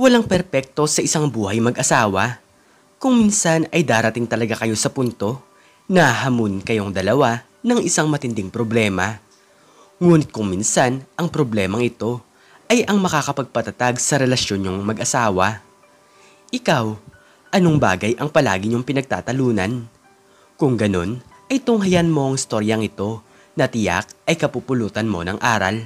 Walang perpekto sa isang buhay mag-asawa. Kung minsan ay darating talaga kayo sa punto na hamun kayong dalawa ng isang matinding problema. Ngunit kung minsan ang problemang ito ay ang makakapagpatatag sa relasyon nyong mag-asawa. Ikaw, anong bagay ang palagi nyong pinagtatalunan? Kung ganun, ay tunghayan mo ang storyang ito na tiyak ay kapupulutan mo ng aral.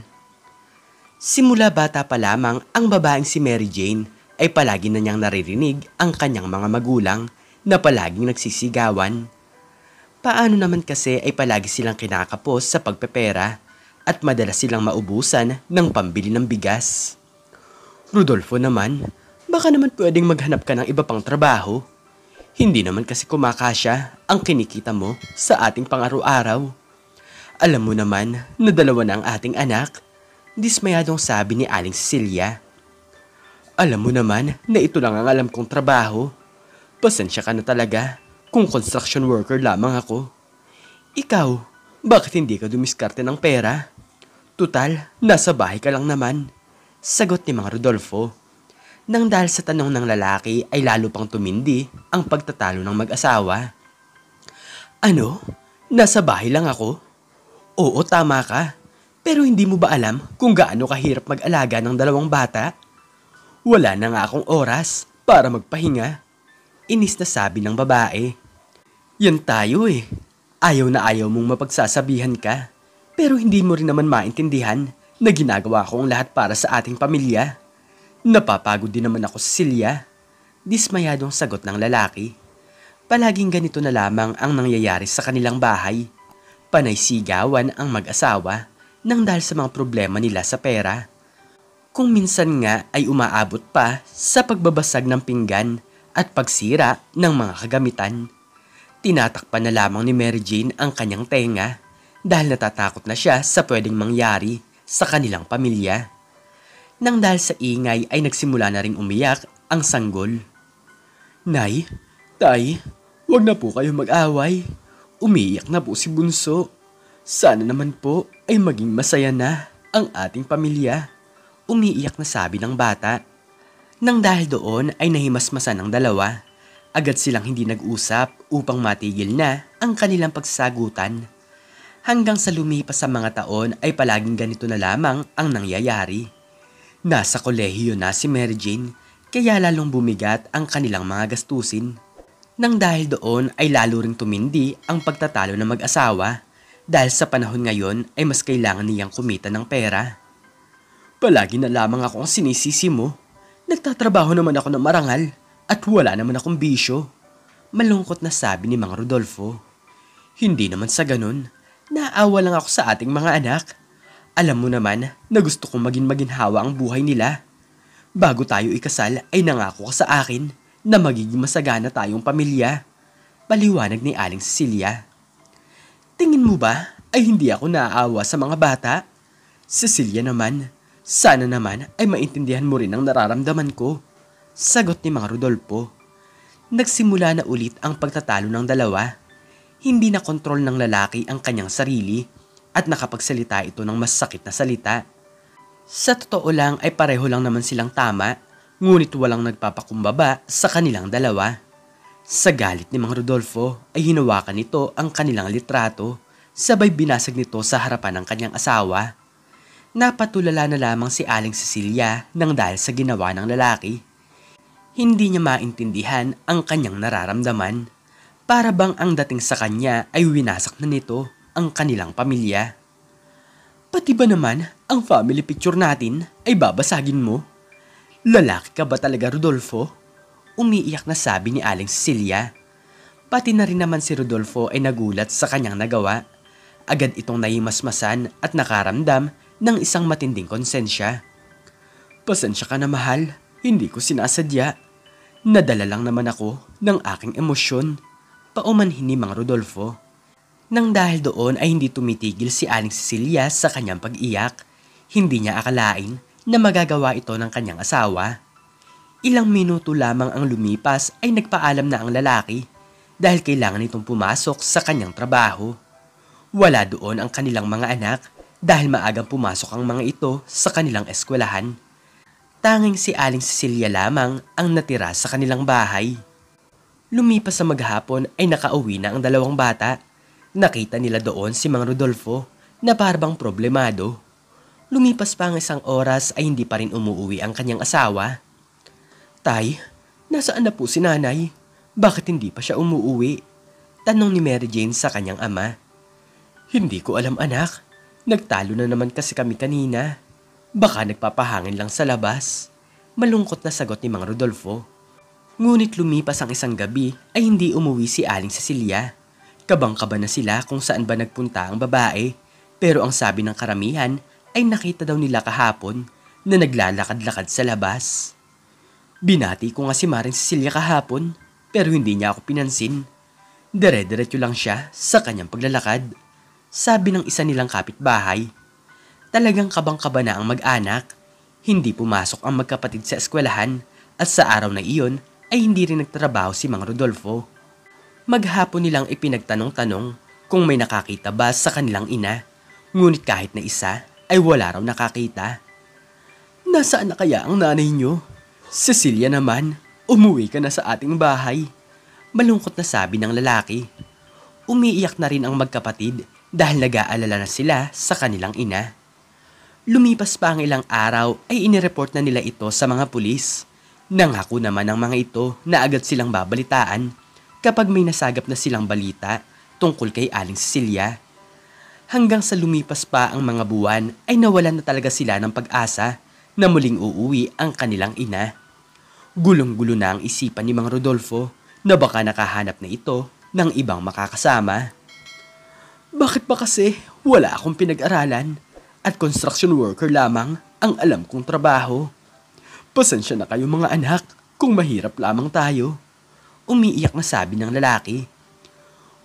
Simula bata pa lamang ang babaeng si Mary Jane ay palagi na niyang naririnig ang kanyang mga magulang na palaging nagsisigawan. Paano naman kasi ay palagi silang kinakapos sa pagpepera at madalas silang maubusan ng pambili ng bigas. Rodolfo naman, baka naman pwedeng maghanap ka ng iba pang trabaho. Hindi naman kasi kumakasya ang kinikita mo sa ating pang-araw-araw. Alam mo naman na dalawa na ang ating anak. Dismayadong sabi ni Aling Cecilia. Alam mo naman na ito lang ang alam kong trabaho. Pasensya ka na talaga kung construction worker lamang ako. Ikaw, bakit hindi ka dumiskarte ng pera? Tutal, nasa bahay ka lang naman. Sagot ni Mang Rodolfo. Nang dahil sa tanong ng lalaki ay lalo pang tumindi ang pagtatalo ng mag-asawa. Ano? Nasa bahay lang ako? Oo, tama ka. Pero hindi mo ba alam kung gaano kahirap mag-alaga ng dalawang bata? Wala na nga akong oras para magpahinga. Inis na sabi ng babae. Yan tayo eh. Ayaw na ayaw mong mapagsasabihan ka. Pero hindi mo rin naman maintindihan na ginagawa ko ang lahat para sa ating pamilya. Napapagod din naman ako, Cecilia. Dismayadong sagot ng lalaki. Palaging ganito na lamang ang nangyayari sa kanilang bahay. Panay sigawan ang mag-asawa nang dahil sa mga problema nila sa pera. Kung minsan nga ay umaabot pa sa pagbabasag ng pinggan at pagsira ng mga kagamitan. Tinatakpan na lamang ni Mary Jane ang kanyang tenga dahil natatakot na siya sa pwedeng mangyari sa kanilang pamilya. Nang dahil sa ingay ay nagsimula na ring umiyak ang sanggol. Nay, Tay, wag na po kayo mag-away. Umiiyak na po si Bunso. Sana naman po ay maging masaya na ang ating pamilya. Umiiyak na sabi ng bata. Nang dahil doon ay nahimasmasan ang dalawa. Agad silang hindi nag-usap upang matigil na ang kanilang pagsasagutan. Hanggang sa lumipas sa mga taon ay palaging ganito na lamang ang nangyayari. Nasa kolehiyo na si Mary Jane kaya lalong bumigat ang kanilang mga gastusin. Nang dahil doon ay lalo ring tumindi ang pagtatalo ng mag-asawa. Dahil sa panahon ngayon ay mas kailangan niyang kumita ng pera. Palagi na lamang ako ang sinisisi mo. Nagtatrabaho naman ako ng marangal at wala naman akong bisyo. Malungkot na sabi ni Mang Rodolfo. Hindi naman sa ganun. Naawa lang ako sa ating mga anak. Alam mo naman na gusto kong maging maginhawa ang buhay nila. Bago tayo ikasal ay nangako ka sa akin na magiging masagana tayong pamilya. Paliwanag ni Aling Cecilia. Tingin mo ba ay hindi ako naaawa sa mga bata? Cecilia naman, sana naman ay maintindihan mo rin ang nararamdaman ko. Sagot ni Mang Rodolfo. Nagsimula na ulit ang pagtatalo ng dalawa. Hindi na kontrol ng lalaki ang kanyang sarili at nakapagsalita ito ng mas sakit na salita. Sa totoo lang ay pareho lang naman silang tama, ngunit walang nagpapakumbaba sa kanilang dalawa. Sa galit ni Mang Rodolfo ay hinawakan nito ang kanilang litrato, sabay binasag nito sa harapan ng kanyang asawa. Napatulala na lamang si Aling Cecilia nang dahil sa ginawa ng lalaki. Hindi niya maintindihan ang kanyang nararamdaman. Para bang ang dating sa kanya ay winasak na nito ang kanilang pamilya. Pati ba naman ang family picture natin ay babasagin mo? Lalaki ka ba talaga, Rodolfo? Umiiyak na sabi ni Aling Cecilia. Pati na rin naman si Rodolfo ay nagulat sa kanyang nagawa. Agad itong nahimasmasan at nakaramdam ng isang matinding konsensya. Pasensya ka na, mahal, hindi ko sinasadya. Nadala lang naman ako ng aking emosyon. Paumanhin ni Mang Rodolfo. Nang dahil doon ay hindi tumitigil si Aling Cecilia sa kanyang pag-iyak. Hindi niya akalain na magagawa ito ng kanyang asawa. Ilang minuto lamang ang lumipas ay nagpaalam na ang lalaki dahil kailangan itong pumasok sa kanyang trabaho. Wala doon ang kanilang mga anak dahil maagang pumasok ang mga ito sa kanilang eskwelahan. Tanging si Aling Cecilia lamang ang natira sa kanilang bahay. Lumipas sa maghapon ay nakauwi na ang dalawang bata. Nakita nila doon si Mang Rodolfo na parang problemado. Lumipas pa ang isang oras ay hindi pa rin umuuwi ang kanyang asawa. Tay, nasaan na po si nanay? Bakit hindi pa siya umuuwi? Tanong ni Mary Jane sa kanyang ama. Hindi ko alam anak. Nagtalo na naman kasi kami kanina. Baka nagpapahangin lang sa labas. Malungkot na sagot ni Mang Rodolfo. Ngunit lumipas ang isang gabi ay hindi umuwi si Aling Cecilia. Kabang-kaba na sila kung saan ba nagpunta ang babae. Pero ang sabi ng karamihan ay nakita daw nila kahapon na naglalakad-lakad sa labas. Binati ko nga si Maring Cecilia kahapon pero hindi niya ako pinansin. Dire-diretso lang siya sa kanyang paglalakad. Sabi ng isa nilang kapitbahay. Talagang kabang-kaba na ang mag-anak. Hindi pumasok ang magkapatid sa eskwelahan at sa araw na iyon ay hindi rin nagtrabaho si Mang Rodolfo. Maghapon nilang ipinagtanong-tanong kung may nakakita ba sa kanilang ina. Ngunit kahit na isa ay wala raw nakakita. Nasaan na kaya ang nanay niyo? Cecilia naman, umuwi ka na sa ating bahay. Malungkot na sabi ng lalaki. Umiiyak na rin ang magkapatid dahil nag-aalala na sila sa kanilang ina. Lumipas pa ang ilang araw ay inireport na nila ito sa mga pulis. Nangako naman ang mga ito na agad silang babalitaan kapag may nasagap na silang balita tungkol kay Aling Cecilia. Hanggang sa lumipas pa ang mga buwan ay nawalan na talaga sila ng pag-asa na muling uuwi ang kanilang ina. Gulong-gulo na ang isipan ni Mang Rodolfo na baka nakahanap na ito ng ibang makakasama. Bakit ba kasi wala akong pinag-aralan at construction worker lamang ang alam kong trabaho? Pasensya na kayo mga anak kung mahirap lamang tayo. Umiiyak na sabi ng lalaki.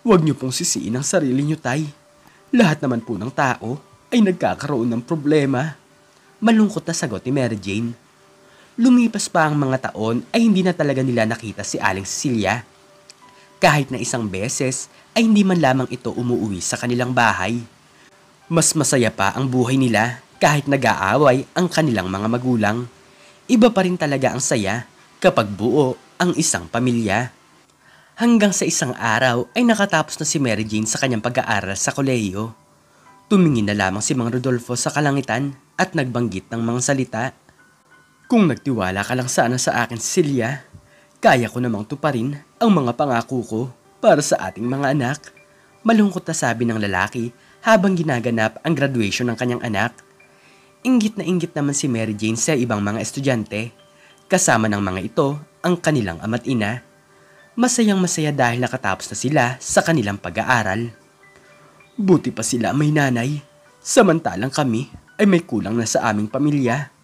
Huwag niyo pong sisiin ang sarili niyo, tay. Lahat naman po ng tao ay nagkakaroon ng problema. Malungkot na sagot ni Mary Jane. Lumipas pa ang mga taon ay hindi na talaga nila nakita si Aling Cecilia. Kahit na isang beses ay hindi man lamang ito umuwi sa kanilang bahay. Mas masaya pa ang buhay nila kahit nag-aaway ang kanilang mga magulang. Iba pa rin talaga ang saya kapag buo ang isang pamilya. Hanggang sa isang araw ay nakatapos na si Mary Jane sa kanyang pag-aaral sa kolehiyo. Tumingin na lamang si Mang Rodolfo sa kalangitan at nagbanggit ng mga salita. Kung nagtiwala ka lang sana sa akin, Cecilia, kaya ko namang tuparin ang mga pangako ko para sa ating mga anak. Malungkot na sabi ng lalaki habang ginaganap ang graduation ng kanyang anak. Inggit na inggit naman si Mary Jane sa ibang mga estudyante. Kasama ng mga ito ang kanilang ama't ina. Masayang masaya dahil nakatapos na sila sa kanilang pag-aaral. Buti pa sila may nanay, samantalang kami ay may kulang na sa aming pamilya.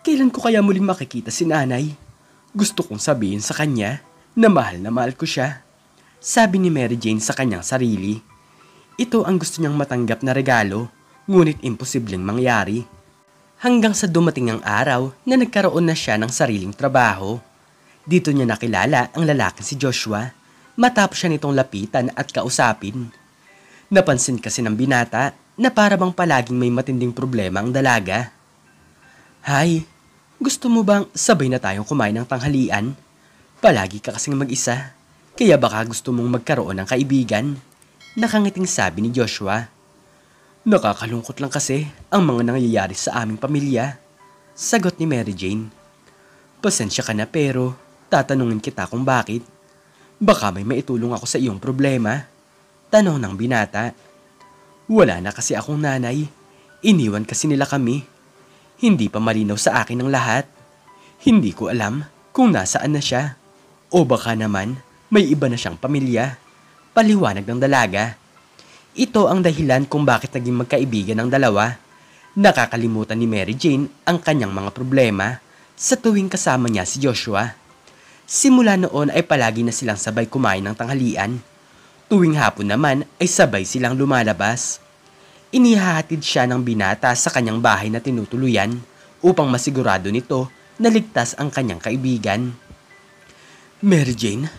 Kailan ko kaya muling makikita si nanay? Gusto kong sabihin sa kanya na mahal ko siya. Sabi ni Mary Jane sa kanyang sarili. Ito ang gusto niyang matanggap na regalo, ngunit imposibleng mangyari. Hanggang sa dumating ang araw na nagkaroon na siya ng sariling trabaho. Dito niya nakilala ang lalaking si Joshua matapos siya nitong lapitan at kausapin. Napansin kasi ng binata na para bang palaging may matinding problema ang dalaga. Hay, gusto mo bang sabay na tayong kumain ng tanghalian? Palagi ka kasing mag-isa, kaya baka gusto mong magkaroon ng kaibigan. Nakangiting sabi ni Joshua. Nakakalungkot lang kasi ang mga nangyayari sa aming pamilya. Sagot ni Mary Jane. Pasensya ka na pero tatanungin kita kung bakit. Baka may maitulong ako sa iyong problema. Tanong ng binata. Wala na kasi akong nanay. Iniwan kasi nila kami. Hindi pa malinaw sa akin ang lahat. Hindi ko alam kung nasaan na siya. O baka naman may iba na siyang pamilya. Paliwanag ng dalaga. Ito ang dahilan kung bakit naging magkaibigan ang dalawa. Nakakalimutan ni Mary Jane ang kanyang mga problema sa tuwing kasama niya si Joshua. Simula noon ay palagi na silang sabay kumain ng tanghalian. Tuwing hapon naman ay sabay silang lumalabas. Inihahatid siya ng binata sa kanyang bahay na tinutuluyan upang masigurado nito na ligtas ang kanyang kaibigan. Mary Jane,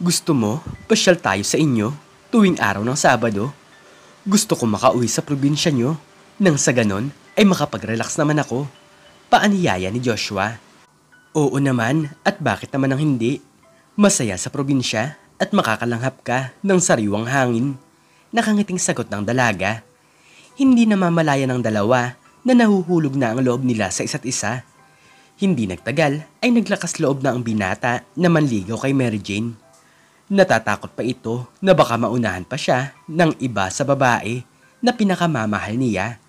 gusto mo pasyal tayo sa inyo tuwing araw ng Sabado? Gusto ko makauwi sa probinsya nyo nang sa ganon ay makapag-relax naman ako. Paaniyaya ni Joshua. Oo naman, at bakit naman ang hindi? Masaya sa probinsya at makakalanghap ka ng sariwang hangin. Nakangiting sagot ng dalaga. Hindi namamalaya ng dalawa na nahuhulog na ang loob nila sa isa't isa. Hindi nagtagal ay naglakas loob na ang binata na manligaw kay Mary Jane. Natatakot pa ito na baka maunahan pa siya ng iba sa babae na pinakamamahal niya.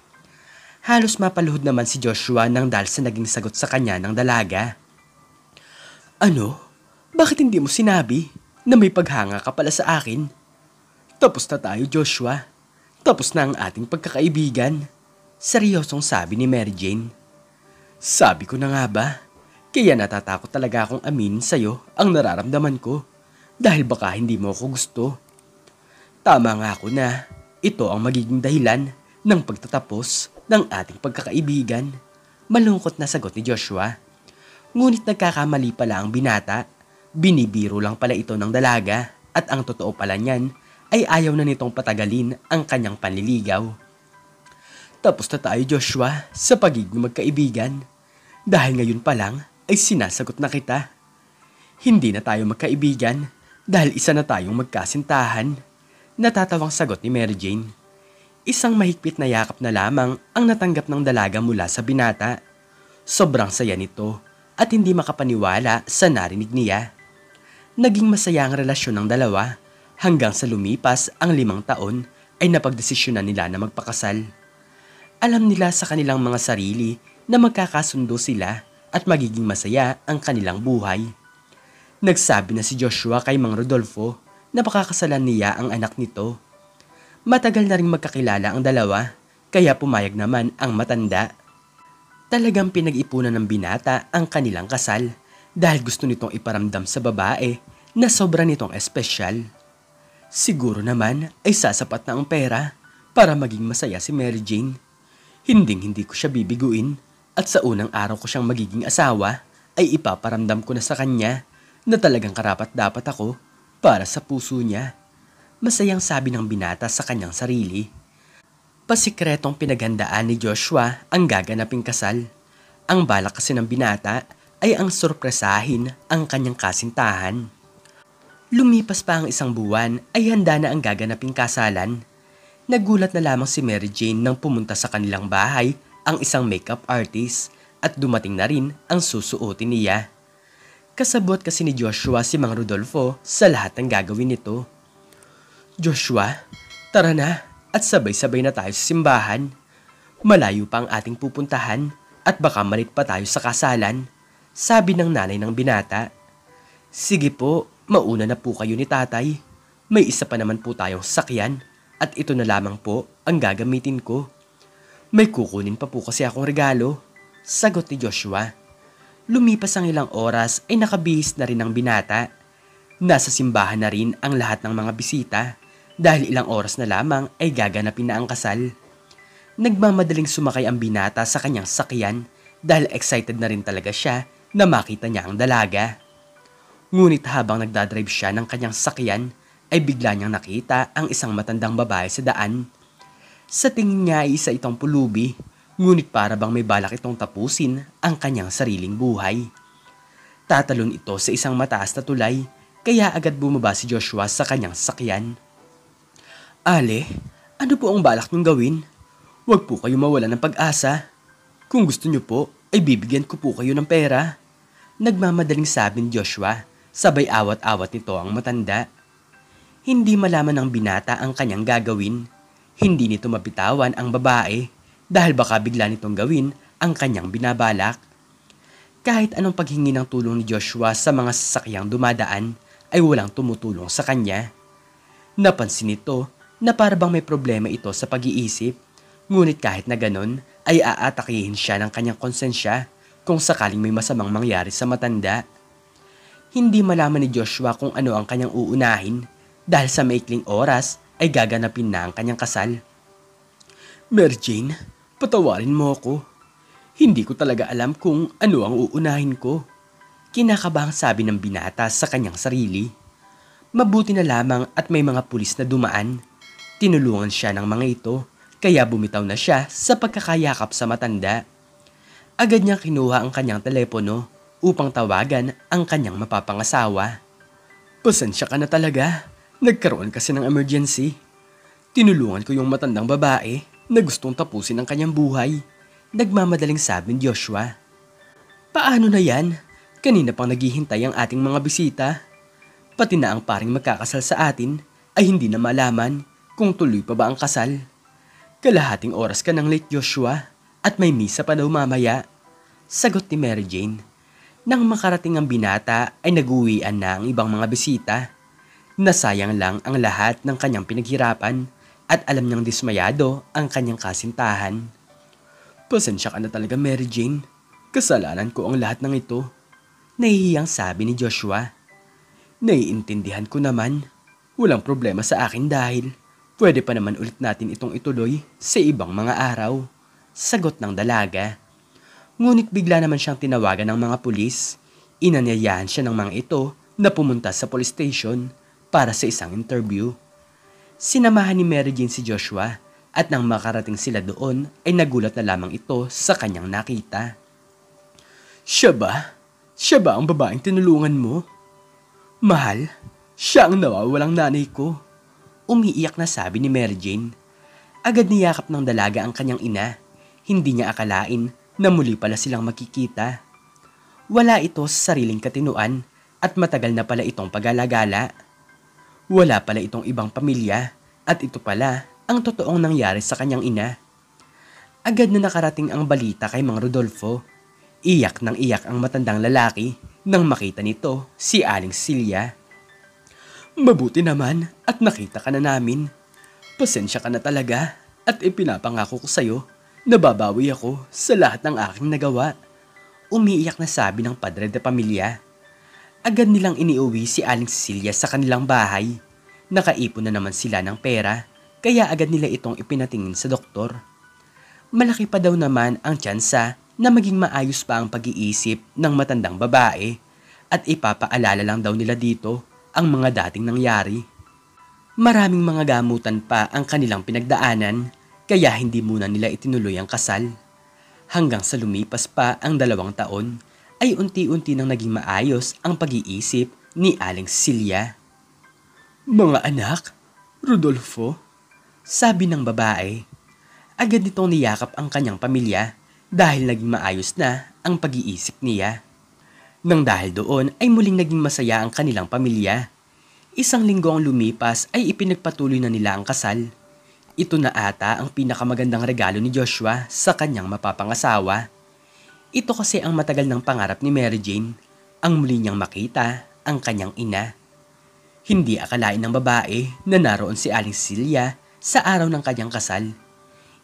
Halos mapaluhod naman si Joshua nang dahil sa naging sagot sa kanya ng dalaga. Ano? Bakit hindi mo sinabi na may paghanga ka pala sa akin? Tapos na tayo, Joshua. Tapos na ang ating pagkakaibigan. Seryosong sabi ni Mary Jane. Sabi ko na nga ba? Kaya natatakot talaga akong aminin sa'yo ang nararamdaman ko dahil baka hindi mo ako gusto. Tama nga ako na ito ang magiging dahilan ng pagtatapos ng ating pagkakaibigan. Malungkot na sagot ni Joshua. Ngunit nagkakamali pala ang binata. Binibiro lang pala ito ng dalaga at ang totoo pala niyan ay ayaw na nitong patagalin ang kanyang panliligaw. Tapos na tayo, Joshua, sa pagiging magkaibigan. Dahil ngayon pa lang ay sinasagot na kita. Hindi na tayo magkaibigan dahil isa na tayong magkasintahan. Natatawang sagot ni Mary Jane. Isang mahigpit na yakap na lamang ang natanggap ng dalaga mula sa binata. Sobrang saya nito at hindi makapaniwala sa narinig niya. Naging masaya ang relasyon ng dalawa hanggang sa lumipas ang 5 taon ay napagdesisyonan nila na magpakasal. Alam nila sa kanilang mga sarili na magkakasundo sila at magiging masaya ang kanilang buhay. Nagsabi na si Joshua kay Mang Rodolfo na pakakasalan niya ang anak nito. Matagal na ring magkakilala ang dalawa kaya pumayag naman ang matanda. Talagang pinag-ipunan ng binata ang kanilang kasal dahil gusto nitong iparamdam sa babae na sobra nitong espesyal. Siguro naman ay sasapat na ang pera para maging masaya si Mary Jane. Hindi ko siya bibiguin at sa unang araw ko siyang magiging asawa ay ipaparamdam ko na sa kanya na talagang karapat-dapat ako para sa puso niya. Masayang sabi ng binata sa kanyang sarili. Pasikretong pinaghandaan ni Joshua ang gaganaping kasal. Ang balak kasi ng binata ay ang sorpresahin ang kanyang kasintahan. Lumipas pa ang 1 buwan ay handa na ang gaganaping kasalan. Nagulat na lamang si Mary Jane nang pumunta sa kanilang bahay ang isang makeup artist at dumating na rin ang susuotin niya. Kasabot kasi ni Joshua si Mang Rodolfo sa lahat ng gagawin nito. Joshua, tara na at sabay-sabay na tayo sa simbahan. Malayo pa ang ating pupuntahan at baka malit pa tayo sa kasalan, sabi ng nanay ng binata. Sige po, mauna na po kayo ni tatay. May isa pa naman po tayong sakyan at ito na lamang po ang gagamitin ko. May kukunin pa po kasi akong regalo, sagot ni Joshua. Lumipas ang ilang oras ay nakabihis na rin ang binata. Nasa simbahan na rin ang lahat ng mga bisita dahil ilang oras na lamang ay gaganapin na ang kasal. Nagmamadaling sumakay ang binata sa kanyang sakyan dahil excited na rin talaga siya na makita niya ang dalaga. Ngunit habang nagdadrive siya ng kanyang sakyan ay bigla niyang nakita ang isang matandang babae sa daan. Sa tingin niya ay isa itong pulubi, ngunit para bang may balak itong tapusin ang kanyang sariling buhay. Tatalon ito sa isang mataas na tulay, kaya agad bumaba si Joshua sa kanyang sakyan. Ale, ano po ang balak niyong gawin? Huwag po kayo mawala ng pag-asa. Kung gusto niyo po, ay bibigyan ko po kayo ng pera. Nagmamadaling sabi ni Joshua, sabay awat-awat nito ang matanda. Hindi malaman ng binata ang kanyang gagawin. Hindi nito mapitawan ang babae dahil baka bigla nitong gawin ang kanyang binabalak. Kahit anong paghingi ng tulong ni Joshua sa mga sasakyang dumadaan ay walang tumutulong sa kanya. Napansin nito na parabang may problema ito sa pag-iisip, ngunit kahit na ganon ay aatakihin siya ng kanyang konsensya kung sakaling may masamang mangyari sa matanda. Hindi malaman ni Joshua kung ano ang kanyang uunahin dahil sa maikling oras ay gaganapin na ang kanyang kasal. Mary Jane, patawarin mo ako. Hindi ko talaga alam kung ano ang uunahin ko. Kinakabahang sabi ng binata sa kanyang sarili. Mabuti na lamang at may mga pulis na dumaan. Tinulungan siya ng mga ito, kaya bumitaw na siya sa pagkakayakap sa matanda. Agad niyang kinuha ang kanyang telepono upang tawagan ang kanyang mapapangasawa. Pasensya ka na talaga. Nagkaroon kasi ng emergency. Tinulungan ko yung matandang babae na gustong tapusin ang kanyang buhay. Nagmamadaling sabi ni Joshua. Paano na yan? Kanina pang naghihintay ang ating mga bisita. Pati na ang paring magkakasal sa atin ay hindi na malaman kung tuloy pa ba ang kasal. Kalahating oras ka ng late, Joshua, at may misa pa daw mamaya. Sagot ni Mary Jane. Nang makarating ang binata ay nag-uwian na ang ibang mga bisita. Nasayang lang ang lahat ng kanyang pinaghirapan at alam niyang dismayado ang kanyang kasintahan. Pasensya ka na talaga, Mary Jane. Kasalanan ko ang lahat ng ito. Nahihiyang sabi ni Joshua. Naiintindihan ko naman. Walang problema sa akin dahil pwede pa naman ulit natin itong ituloy sa ibang mga araw. Sagot ng dalaga. Ngunit bigla naman siyang tinawagan ng mga pulis. Inanyayahan siya ng mga ito na pumunta sa police station para sa isang interview. Sinamahan ni Mary Jane si Joshua at nang makarating sila doon ay nagulat na lamang ito sa kanyang nakita. Siya ba? Siya ba ang babaeng tinulungan mo? Mahal, siya ang nawawalang nanay ko. Umiiyak na sabi ni Mary Jane. Agad niyakap ng dalaga ang kanyang ina. Hindi niya akalain na muli pala silang makikita. Wala ito sa sariling katinuan at matagal na pala itong pag-alagala. Wala pala itong ibang pamilya at ito pala ang totoong nangyari sa kanyang ina. Agad na nakarating ang balita kay Mang Rodolfo. Iyak nang iyak ang matandang lalaki nang makita nito si Aling Cecilia. Mabuti naman at nakita ka na namin. Pasensya ka na talaga at ipinapangako ko sa'yo na babawi ako sa lahat ng aking nagawa. Umiiyak na sabi ng padre de pamilya. Agad nilang iniuwi si Aling Cecilia sa kanilang bahay. Nakaipon na naman sila ng pera kaya agad nila itong ipinatingin sa doktor. Malaki pa daw naman ang tsansa na maging maayos pa ang pag-iisip ng matandang babae at ipapaalala lang daw nila dito ang mga dating nangyari. Maraming mga gamutan pa ang kanilang pinagdaanan kaya hindi muna nila itinuloy ang kasal. Hanggang sa lumipas pa ang 2 taon ay unti-unti nang naging maayos ang pag-iisip ni Aling Cecilia. Mga anak, Rodolfo, sabi ng babae. Agad nitong niyakap ang kanyang pamilya dahil naging maayos na ang pag-iisip niya. Nang dahil doon ay muling naging masaya ang kanilang pamilya. 1 linggo ang lumipas ay ipinagpatuloy na nila ang kasal. Ito na ata ang pinakamagandang regalo ni Joshua sa kanyang mapapangasawa. Ito kasi ang matagal ng pangarap ni Mary Jane, ang muli niyang makita ang kanyang ina. Hindi akalain ng babae na naroon si Aling Cecilia sa araw ng kanyang kasal.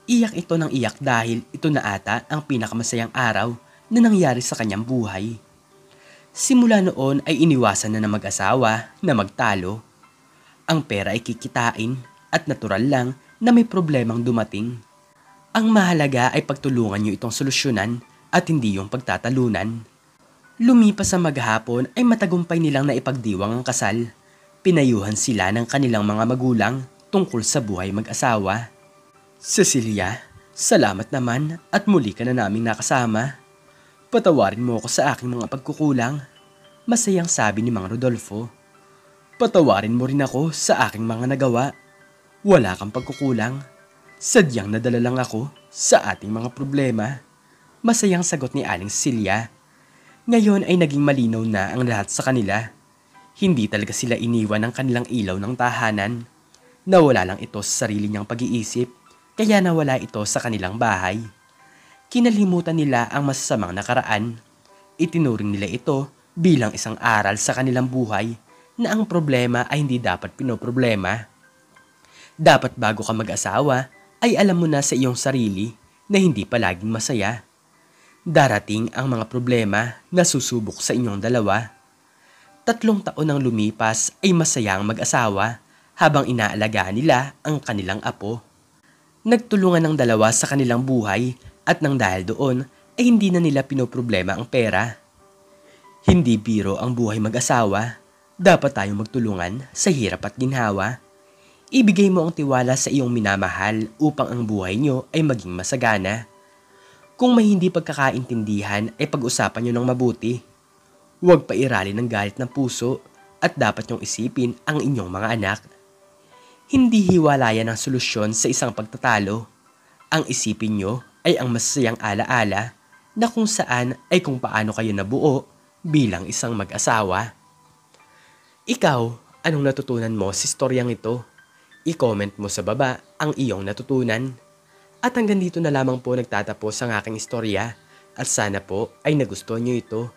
Iyak ito ng iyak dahil ito na ata ang pinakamasayang araw na nangyari sa kanyang buhay. Simula noon ay iniwasan na ng mag-asawa na magtalo. Ang pera ay kikitain at natural lang na may problemang dumating. Ang mahalaga ay pagtulungan niyo itong solusyonan at hindi yung pagtatalunan. Lumipas sa maghapon ay matagumpay nilang naipagdiwang ang kasal. Pinayuhan sila ng kanilang mga magulang tungkol sa buhay mag-asawa. Cecilia, salamat naman at muli ka na naming nakasama. Patawarin mo ako sa aking mga pagkukulang. Masayang sabi ni Mang Rodolfo. Patawarin mo rin ako sa aking mga nagawa. Wala kang pagkukulang. Sadyang nadala lang ako sa ating mga problema. Masayang sagot ni Aling Cecilia. Ngayon ay naging malinaw na ang lahat sa kanila. Hindi talaga sila iniwan ng kanilang ilaw ng tahanan. Nawala lang ito sa sarili niyang pag-iisip, kaya nawala ito sa kanilang bahay. Kinalimutan nila ang masasamang nakaraan. Itinuring nila ito bilang isang aral sa kanilang buhay na ang problema ay hindi dapat pinoproblema. Dapat bago ka mag-asawa ay alam mo na sa iyong sarili na hindi palaging masaya. Darating ang mga problema na susubok sa inyong dalawa. 3 taon nang lumipas ay masaya ang mag-asawa habang inaalagaan nila ang kanilang apo. Nagtulungan ng dalawa sa kanilang buhay at nang dahil doon ay hindi na nila pinoproblema ang pera. Hindi biro ang buhay mag-asawa. Dapat tayong magtulungan sa hirap at ginhawa. Ibigay mo ang tiwala sa iyong minamahal upang ang buhay niyo ay maging masagana. Kung may hindi pagkakaintindihan ay pag-usapan nyo ng mabuti. Huwag pairalin ng galit ng puso at dapat nyong isipin ang inyong mga anak. Hindi hiwalayan ang solusyon sa isang pagtatalo. Ang isipin nyo ay ang masasayang alaala na kung saan ay kung paano kayo nabuo bilang isang mag-asawa. Ikaw, anong natutunan mo sa istoryang ito? I-comment mo sa baba ang iyong natutunan. At hanggang dito na lamang po nagtatapos ang aking istorya at sana po ay nagustuhan nyo ito.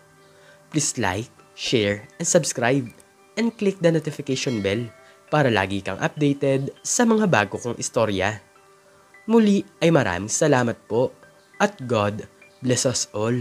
Please like, share, and subscribe and click the notification bell para lagi kang updated sa mga bago kong istorya. Muli ay maraming salamat po at God bless us all.